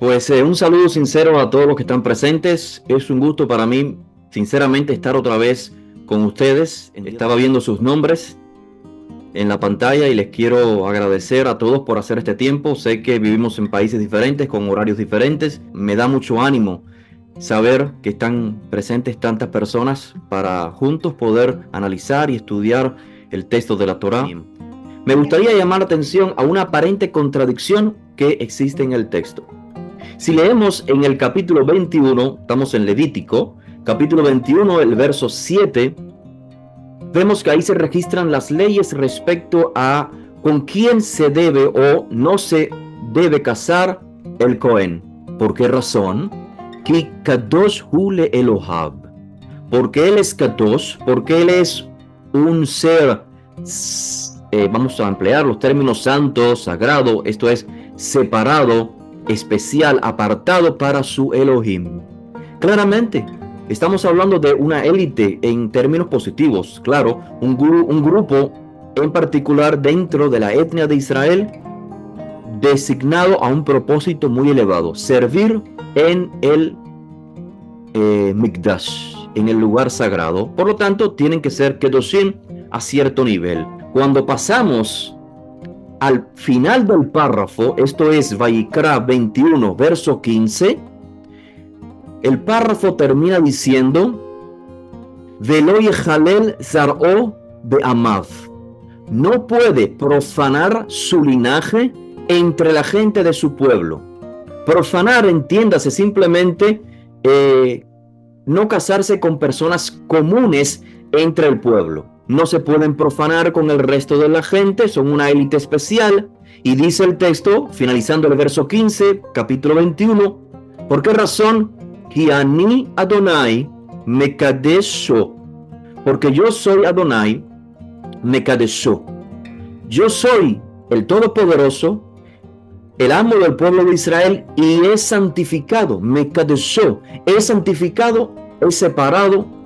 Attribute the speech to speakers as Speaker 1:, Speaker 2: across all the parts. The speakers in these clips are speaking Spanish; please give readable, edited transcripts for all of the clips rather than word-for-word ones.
Speaker 1: Pues un saludo sincero a todos los que están presentes. Es un gusto para mí, sinceramente, estar otra vez con ustedes. Estaba viendo sus nombres en la pantalla y les quiero agradecer a todos por hacer este tiempo. Sé que vivimos en países diferentes, con horarios diferentes. Me da mucho ánimo saber que están presentes tantas personas para juntos poder analizar y estudiar el texto de la Torá. Me gustaría llamar la atención a una aparente contradicción que existe en el texto. Si leemos en el capítulo 21, estamos en Levítico, capítulo 21, el verso 7, vemos que ahí se registran las leyes respecto a con quién se debe o no se debe casar el Cohen. ¿Por qué razón? Ki kadosh hu le Elohab. Porque él es kadosh, porque él es un ser, vamos a emplear los términos santo, sagrado, esto es separado, especial, apartado para su Elohim. Claramente, estamos hablando de una élite en términos positivos, claro, un grupo en particular dentro de la etnia de Israel, designado a un propósito muy elevado, servir en el Mikdash, en el lugar sagrado. Por lo tanto, tienen que ser kedoshim a cierto nivel. Cuando pasamos al final del párrafo, esto es Vayikra 21, verso 15, el párrafo termina diciendo Velo yehalel zar'o be'amav. No puede profanar su linaje entre la gente de su pueblo. Profanar, entiéndase simplemente no casarse con personas comunes entre el pueblo. No se pueden profanar con el resto de la gente, son una élite especial. Y dice el texto, finalizando el verso 15, capítulo 21, ¿por qué razón? Ki ani Adonai mekadesho. Porque yo soy Adonai mekadesho. Yo soy el Todopoderoso, el amo del pueblo de Israel, y es santificado, mekadesho. Es santificado, es separado,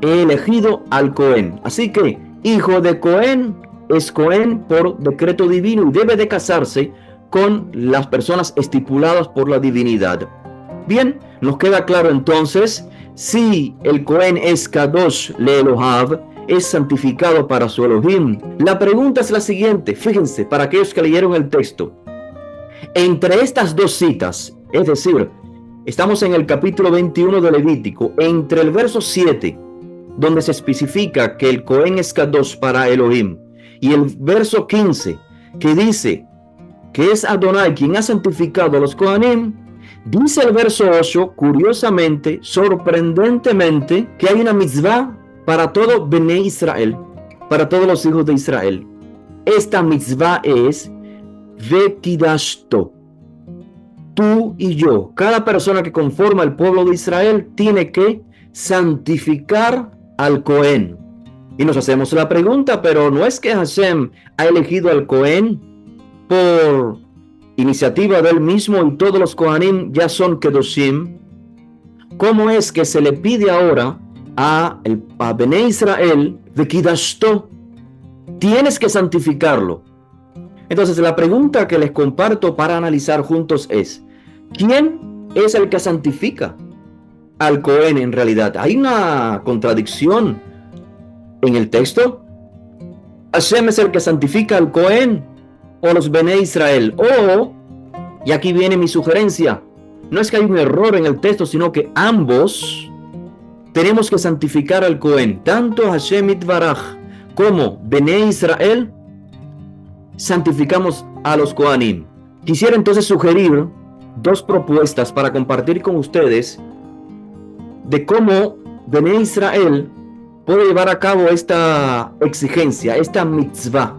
Speaker 1: he elegido al Cohen. Así que hijo de Cohen es Cohen por decreto divino y debe de casarse con las personas estipuladas por la divinidad. Bien, nos queda claro entonces, si el Cohen es Kadosh le Elohab, es santificado para su Elohim. La pregunta es la siguiente, fíjense, para aquellos que leyeron el texto. Entre estas dos citas, es decir, estamos en el capítulo 21 de Levítico, entre el verso 7, donde se especifica que el Cohen es Kadosh para Elohim, y el verso 15, que dice que es Adonai quien ha santificado a los Kohanim, dice el verso 8, curiosamente, sorprendentemente, que hay una mitzvah para todo Bene Israel, para todos los hijos de Israel. Esta mitzvah es Vekidashto. Tú y yo, cada persona que conforma el pueblo de Israel, tiene que santificar al Cohen. Y nos hacemos la pregunta, pero ¿no es que Hashem ha elegido al Cohen por iniciativa de él mismo y todos los Kohanim ya son Kedoshim? ¿Cómo es que se le pide ahora a Bene Israel de Kidashto? Tienes que santificarlo. Entonces la pregunta que les comparto para analizar juntos es, ¿quién es el que santifica al Cohen en realidad? ¿Hay una contradicción en el texto? ¿Hashem es el que santifica al Cohen o los Bene Israel? O, y aquí viene mi sugerencia, no es que hay un error en el texto, sino que ambos tenemos que santificar al Cohen. Tanto Hashem Itbaraj como Bene Israel santificamos a los Kohanim. Quisiera entonces sugerir dos propuestas para compartir con ustedes de cómo Bene Israel puede llevar a cabo esta exigencia, esta mitzvah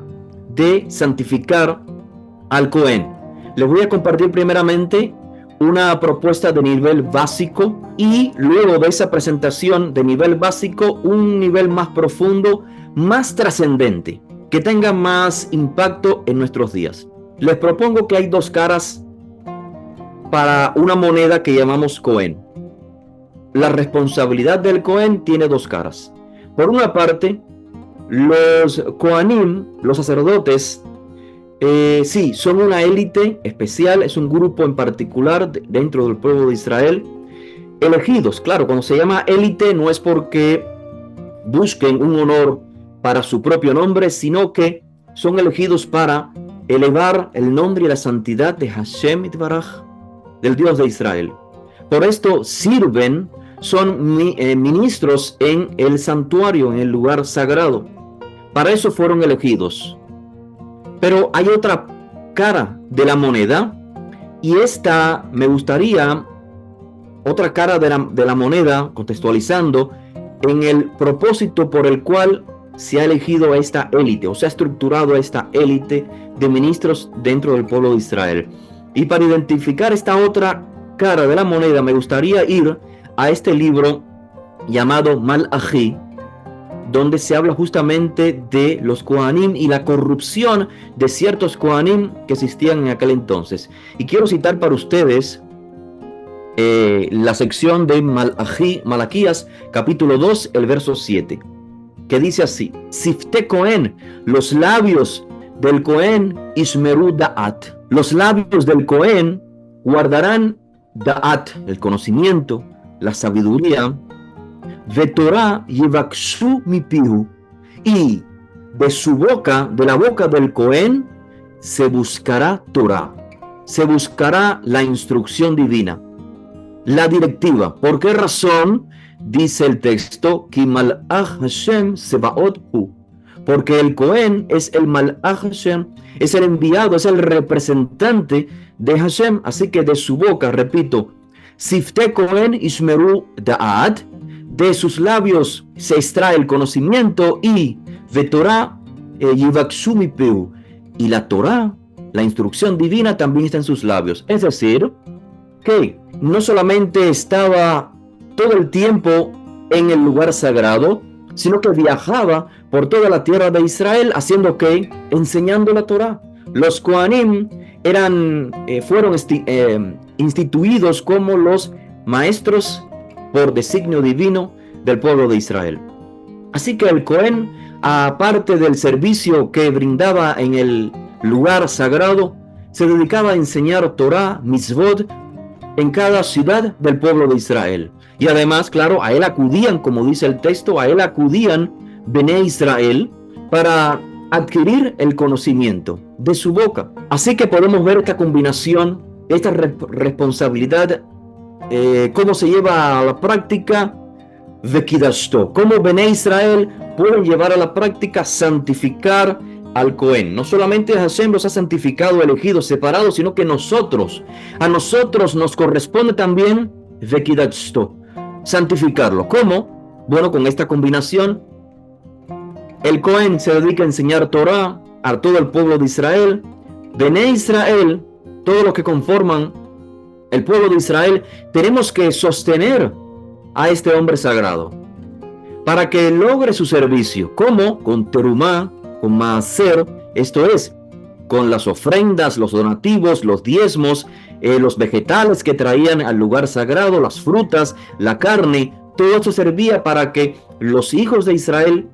Speaker 1: de santificar al Cohen. Les voy a compartir primeramente una propuesta de nivel básico y luego de esa presentación de nivel básico, un nivel más profundo, más trascendente, que tenga más impacto en nuestros días. Les propongo que hay dos caras para una moneda que llamamos Cohen. La responsabilidad del Cohen tiene dos caras. Por una parte, los Kohanim, los sacerdotes, Sí, son una élite especial, es un grupo en particular dentro del pueblo de Israel, elegidos. Claro, cuando se llama élite no es porque busquen un honor para su propio nombre, sino que son elegidos para elevar el nombre y la santidad de Hashem Itbaraj, del Dios de Israel. Por esto sirven, son ministros en el santuario, en el lugar sagrado. Para eso fueron elegidos. Pero hay otra cara de la moneda, y esta me gustaría, otra cara de la moneda, contextualizando, en el propósito por el cual se ha elegido a esta élite, o se ha estructurado a esta élite de ministros dentro del pueblo de Israel. Y para identificar esta otra cara de la moneda, me gustaría ir a este libro llamado Malachi, donde se habla justamente de los Kohanim y la corrupción de ciertos Kohanim que existían en aquel entonces. Y quiero citar para ustedes la sección de Malaquías, capítulo 2, el verso 7, que dice así: Sifte Cohen, los labios del Cohen Ishmeru Da'at. Los labios del Cohen guardarán Da'at, el conocimiento, la sabiduría, Vetorah Yivakshu Mipihu, y de su boca, de la boca del Cohen, se buscará Torah, se buscará la instrucción divina, la directiva. ¿Por qué razón? Dice el texto, Ki Malach Hashem Sebaot Hu, porque el Cohen es el Malach Hashem, es el enviado, es el representante de Hashem. Así que de su boca, repito, Sifte Cohen Ishmeru Da'at, de sus labios se extrae el conocimiento, y Vetorah Yivakshu Mipihu, y la Torah, la instrucción divina, también está en sus labios. Es decir, que no solamente estaba todo el tiempo en el lugar sagrado, sino que viajaba por toda la tierra de Israel, haciendo que, enseñando la Torah. Los Kohanim fueron instituidos como los maestros por designio divino del pueblo de Israel. Así que el Cohen, aparte del servicio que brindaba en el lugar sagrado, se dedicaba a enseñar Torah, mitzvot, en cada ciudad del pueblo de Israel. Y además, claro, a él acudían, como dice el texto, a él acudían Bene Israel para adquirir el conocimiento de su boca. Así que podemos ver esta combinación, esta responsabilidad, cómo se lleva a la práctica Vekidashto, cómo Bene Israel pueden llevar a la práctica santificar al Cohen. No solamente Hashem los ha santificado, elegidos, separados, sino que a nosotros nos corresponde también Vekidashto, santificarlo. ¿Cómo? Bueno, con esta combinación, el Cohen se dedica a enseñar Torah a todo el pueblo de Israel. Bene Israel, todos los que conforman el pueblo de Israel, tenemos que sostener a este hombre sagrado para que logre su servicio. ¿Cómo? Con terumá, con maaser, esto es, con las ofrendas, los donativos, los diezmos, los vegetales que traían al lugar sagrado, las frutas, la carne. Todo eso servía para que los hijos de Israel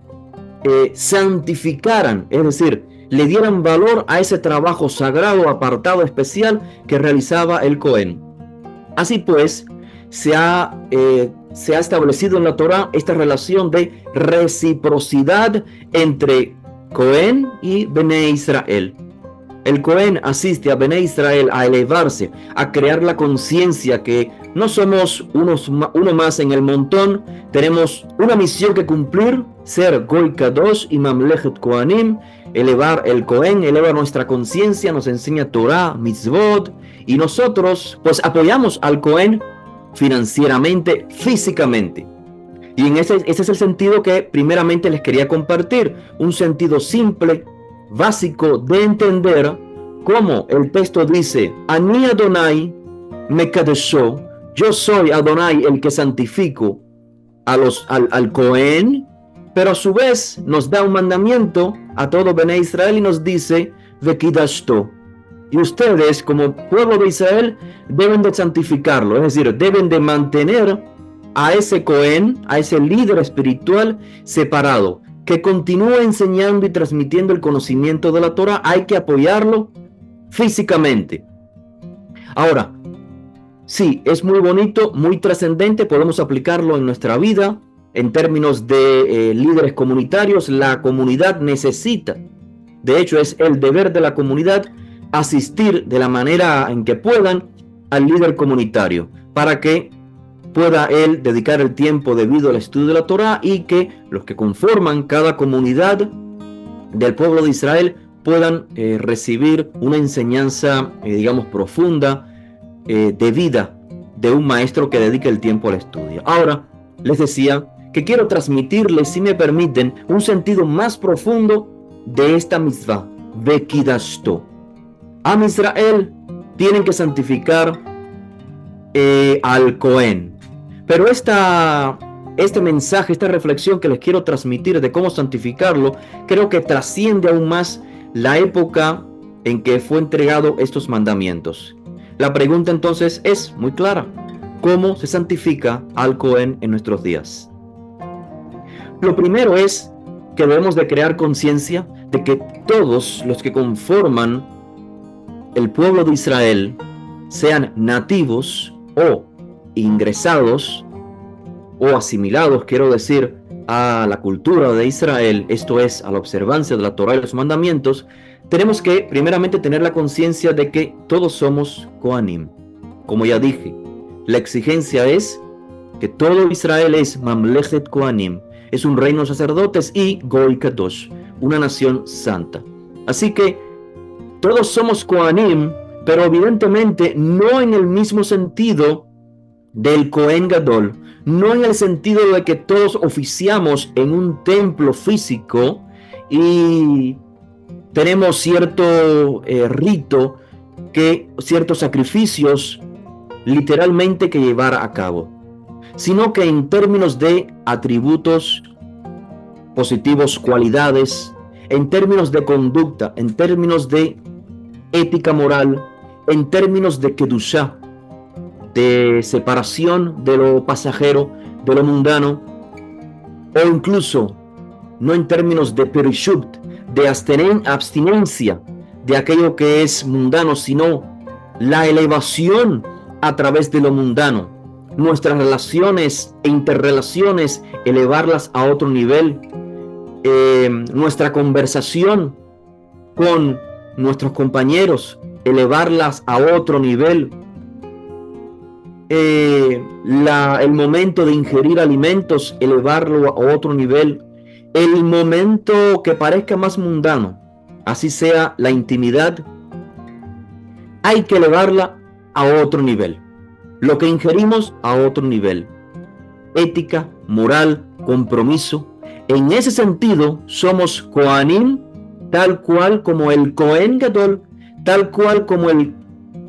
Speaker 1: santificaran, es decir, le dieran valor a ese trabajo sagrado, apartado, especial que realizaba el Cohen. Así pues, se ha establecido en la Torah esta relación de reciprocidad entre Cohen y Bene Israel. El Cohen asiste a Bene Israel a elevarse, a crear la conciencia que no somos uno más en el montón, tenemos una misión que cumplir, ser Goy Kadosh y Mamlechet Kohanim. Elevar el Cohen, eleva nuestra conciencia, nos enseña Torah, mitzvot, y nosotros pues apoyamos al Cohen financieramente, físicamente. Y ese es el sentido que primeramente les quería compartir, un sentido simple, básico de entender cómo el texto dice: Ani Adonai Mekadesho, yo soy Adonai el que santifico al Cohen, pero a su vez nos da un mandamiento a todo Bene Israel y nos dice Vekidashto, y ustedes como pueblo de Israel deben de santificarlo, es decir, deben de mantener a ese Cohen, a ese líder espiritual separado, que continúe enseñando y transmitiendo el conocimiento de la Torah, hay que apoyarlo físicamente. Ahora, sí, es muy bonito, muy trascendente, podemos aplicarlo en nuestra vida en términos de líderes comunitarios. La comunidad necesita, de hecho es el deber de la comunidad, asistir de la manera en que puedan al líder comunitario para que pueda él dedicar el tiempo debido al estudio de la Torah y que los que conforman cada comunidad del pueblo de Israel puedan recibir una enseñanza, digamos, profunda, de vida, de un maestro que dedique el tiempo al estudio. Ahora, les decía que quiero transmitirles, si me permiten, un sentido más profundo de esta mitzvah, Vekidashto. Am Israel tienen que santificar al Cohen. Pero este mensaje, esta reflexión que les quiero transmitir de cómo santificarlo, creo que trasciende aún más la época en que fue entregado estos mandamientos. La pregunta entonces es muy clara: ¿cómo se santifica al Cohen en nuestros días? Lo primero es que debemos de crear conciencia de que todos los que conforman el pueblo de Israel, sean nativos o ingresados o asimilados, quiero decir, a la cultura de Israel, esto es, a la observancia de la Torah y los mandamientos, tenemos que primeramente tener la conciencia de que todos somos Kohanim. Como ya dije, la exigencia es que todo Israel es Mamlechet Kohanim, es un reino de sacerdotes, y Goy Kadosh, una nación santa. Así que todos somos Kohanim, pero evidentemente no en el mismo sentido del Kohen Gadol, no en el sentido de que todos oficiamos en un templo físico y tenemos cierto rito, ciertos sacrificios literalmente que llevar a cabo, sino que en términos de atributos positivos, cualidades, en términos de conducta, en términos de ética moral, en términos de Kedushá, de separación de lo pasajero, de lo mundano, o incluso no en términos de perishut, de abstinencia de aquello que es mundano, sino la elevación a través de lo mundano. Nuestras relaciones e interrelaciones, elevarlas a otro nivel. Nuestra conversación con nuestros compañeros, elevarlas a otro nivel. El momento de ingerir alimentos, elevarlo a otro nivel. El momento que parezca más mundano, así sea la intimidad, hay que elevarla a otro nivel. Lo que ingerimos a otro nivel. Ética, moral, compromiso. En ese sentido, somos Kohanim, tal cual como el Kohen Gadol, tal cual como el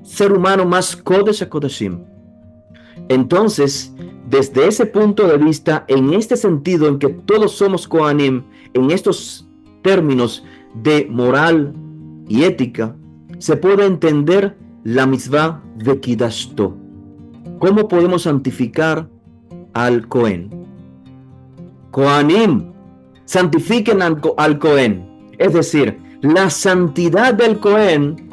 Speaker 1: ser humano más Kodesh HaKodeshim. Entonces, desde ese punto de vista, en este sentido en que todos somos Kohanim, en estos términos de moral y ética, se puede entender la mitzvah de Kidashto. ¿Cómo podemos santificar al Cohen? Kohanim, santifiquen al Cohen. Es decir, la santidad del Cohen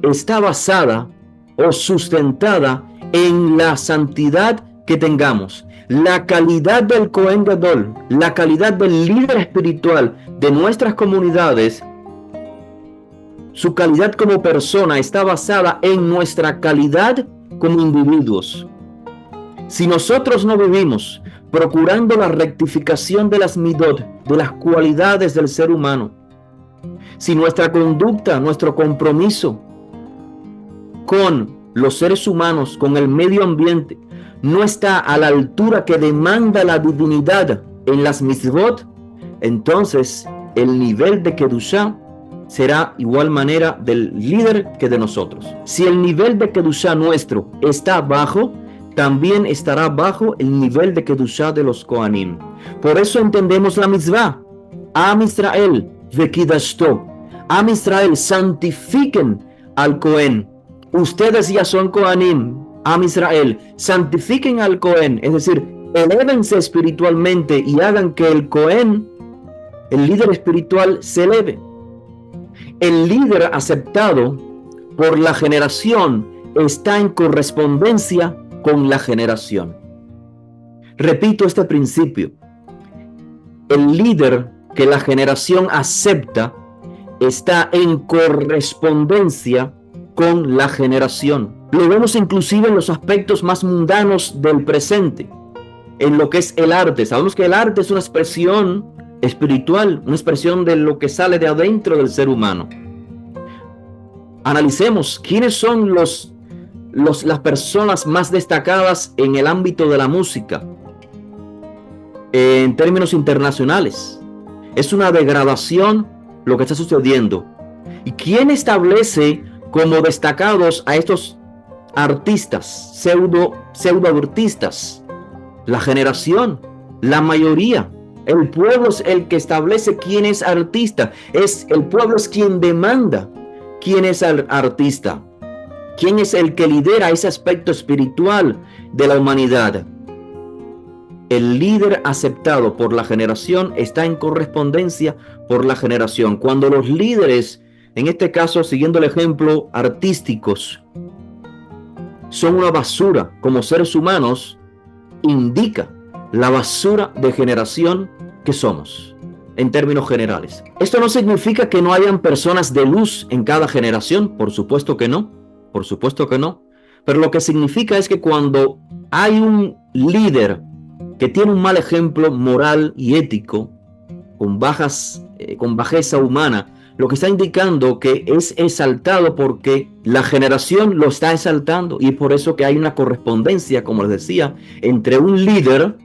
Speaker 1: está basada o sustentada en la santidad que tengamos. La calidad del Kohen Gadol, la calidad del líder espiritual de nuestras comunidades, su calidad como persona está basada en nuestra calidad como individuos. Si nosotros no vivimos procurando la rectificación de las midot, de las cualidades del ser humano, si nuestra conducta, nuestro compromiso con los seres humanos, con el medio ambiente, no está a la altura que demanda la divinidad en las mitzvot, entonces el nivel de Kedushá será igual manera del líder que de nosotros. Si el nivel de Kedushá nuestro está bajo, también estará bajo el nivel de Kedushá de los Kohanim. Por eso entendemos la mitzvah. Am Israel vekidashto. Am Israel, santifiquen al Cohen. Ustedes ya son Kohanim. Am Israel, santifiquen al Cohen. Es decir, elévense espiritualmente y hagan que el Cohen el líder espiritual se eleve. El líder aceptado por la generación está en correspondencia con la generación. Repito este principio. El líder que la generación acepta está en correspondencia con la generación. Lo vemos inclusive en los aspectos más mundanos del presente, en lo que es el arte. Sabemos que el arte es una expresión espiritual, una expresión de lo que sale de adentro del ser humano. Analicemos quiénes son las personas más destacadas en el ámbito de la música en términos internacionales. Es una degradación lo que está sucediendo. ¿Y quién establece como destacados a estos artistas, pseudo-artistas? La generación, la mayoría. El pueblo es el que establece quién es artista. El pueblo es quien demanda quién es el artista. ¿Quién es el que lidera ese aspecto espiritual de la humanidad? El líder aceptado por la generación está en correspondencia por la generación. Cuando los líderes, en este caso siguiendo el ejemplo, artísticos, son una basura como seres humanos, indica la basura de generación que somos, en términos generales. Esto no significa que no hayan personas de luz en cada generación, por supuesto que no, por supuesto que no. Pero lo que significa es que cuando hay un líder que tiene un mal ejemplo moral y ético, con bajeza humana, lo que está indicando que es exaltado porque la generación lo está exaltando, y por eso que hay una correspondencia, como les decía, entre un líder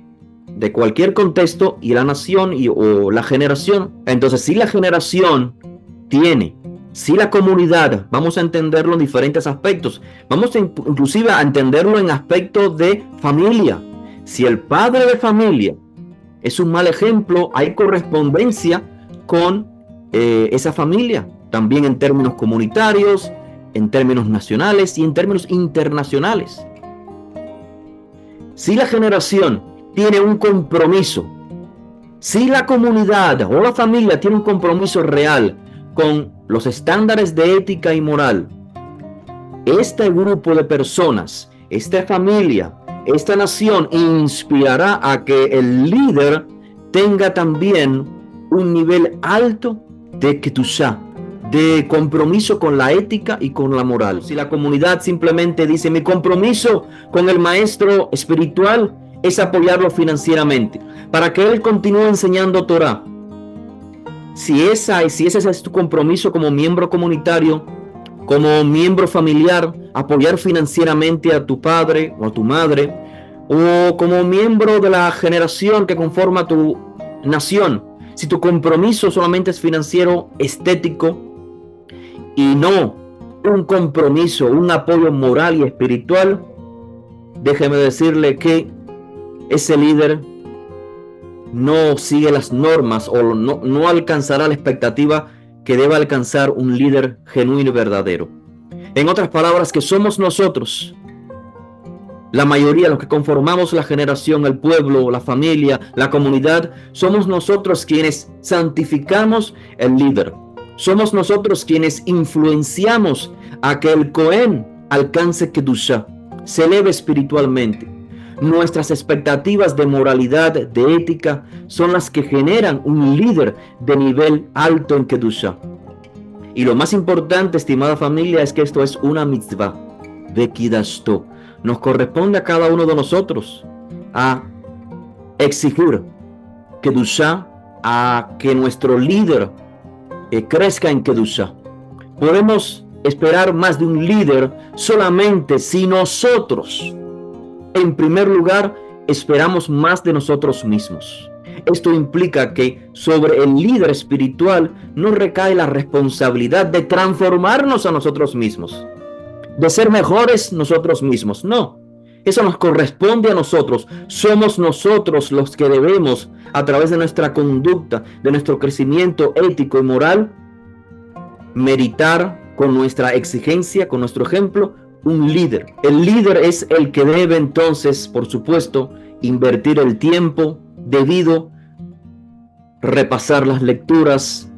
Speaker 1: de cualquier contexto y la nación o la generación. Entonces, si la generación si la comunidad, vamos a entenderlo en diferentes aspectos, inclusive a entenderlo en aspectos de familia. Si el padre de familia es un mal ejemplo, hay correspondencia con esa familia, también en términos comunitarios, en términos nacionales y en términos internacionales. Si la generación tiene un compromiso, si la comunidad o la familia tiene un compromiso real con los estándares de ética y moral, este grupo de personas, esta familia, esta nación inspirará a que el líder tenga también un nivel alto de ketushá, de compromiso con la ética y con la moral. Si la comunidad simplemente dice: mi compromiso con el maestro espiritual es apoyarlo financieramente para que él continúe enseñando Torah. Si ese es tu compromiso como miembro comunitario, como miembro familiar, apoyar financieramente a tu padre o a tu madre, o como miembro de la generación que conforma tu nación, si tu compromiso solamente es financiero, estético, y no un compromiso, un apoyo moral y espiritual, déjeme decirle que ese líder no sigue las normas o no alcanzará la expectativa que debe alcanzar un líder genuino y verdadero. En otras palabras, que somos nosotros, la mayoría, los que conformamos la generación, el pueblo, la familia, la comunidad, somos nosotros quienes santificamos el líder. Somos nosotros quienes influenciamos a que el Cohen alcance Kedushá, se eleve espiritualmente. Nuestras expectativas de moralidad, de ética, son las que generan un líder de nivel alto en Kedushá. Y lo más importante, estimada familia, es que esto es una mitzvah de Kidashto. Nos corresponde a cada uno de nosotros a exigir Kedushá, a que nuestro líder crezca en Kedushá. Podemos esperar más de un líder solamente si nosotros, en primer lugar, esperamos más de nosotros mismos. Esto implica que sobre el líder espiritual no recae la responsabilidad de transformarnos a nosotros mismos, de ser mejores nosotros mismos. No, eso nos corresponde a nosotros. Somos nosotros los que debemos, a través de nuestra conducta, de nuestro crecimiento ético y moral, meritar con nuestra exigencia, con nuestro ejemplo, un líder. El líder es el que debe entonces, por supuesto, invertir el tiempo debido repasar las lecturas,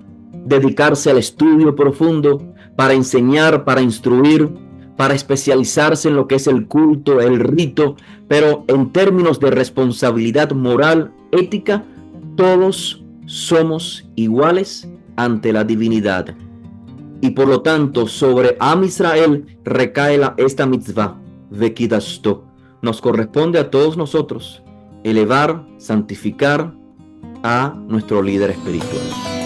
Speaker 1: dedicarse al estudio profundo, para enseñar, para instruir, para especializarse en lo que es el culto, el rito, pero en términos de responsabilidad moral, ética, todos somos iguales ante la divinidad. Y por lo tanto, sobre Am Israel recae esta mitzvah, Vekidashto. Nos corresponde a todos nosotros elevar, santificar a nuestro líder espiritual.